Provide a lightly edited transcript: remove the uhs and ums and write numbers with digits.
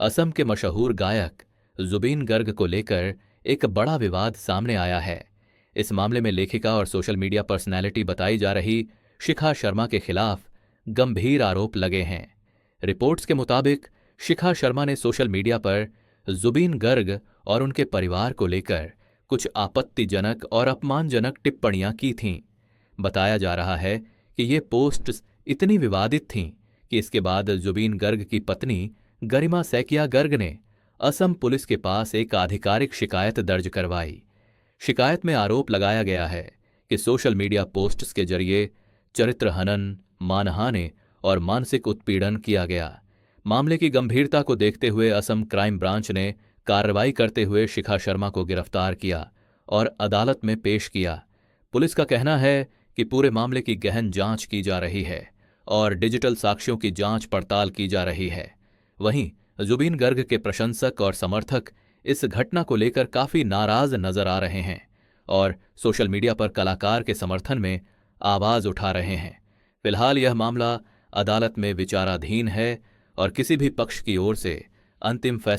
असम के मशहूर गायक जुबीन गर्ग को लेकर एक बड़ा विवाद सामने आया है। इस मामले में लेखिका और सोशल मीडिया पर्सनैलिटी बताई जा रही शिखा शर्मा के खिलाफ गंभीर आरोप लगे हैं। रिपोर्ट्स के मुताबिक शिखा शर्मा ने सोशल मीडिया पर जुबीन गर्ग और उनके परिवार को लेकर कुछ आपत्तिजनक और अपमानजनक टिप्पणियां की थीं। बताया जा रहा है कि ये पोस्ट्स इतनी विवादित थीं कि इसके बाद जुबीन गर्ग की पत्नी गरिमा सैकिया गर्ग ने असम पुलिस के पास एक आधिकारिक शिकायत दर्ज करवाई। शिकायत में आरोप लगाया गया है कि सोशल मीडिया पोस्ट्स के जरिए चरित्र हनन, मानहानि और मानसिक उत्पीड़न किया गया। मामले की गंभीरता को देखते हुए असम क्राइम ब्रांच ने कार्रवाई करते हुए शिखा शर्मा को गिरफ्तार किया और अदालत में पेश किया। पुलिस का कहना है कि पूरे मामले की गहन जांच की जा रही है और डिजिटल साक्ष्यों की जांच पड़ताल की जा रही है। वहीं जुबीन गर्ग के प्रशंसक और समर्थक इस घटना को लेकर काफी नाराज नजर आ रहे हैं और सोशल मीडिया पर कलाकार के समर्थन में आवाज उठा रहे हैं। फिलहाल यह मामला अदालत में विचाराधीन है और किसी भी पक्ष की ओर से अंतिम फैसला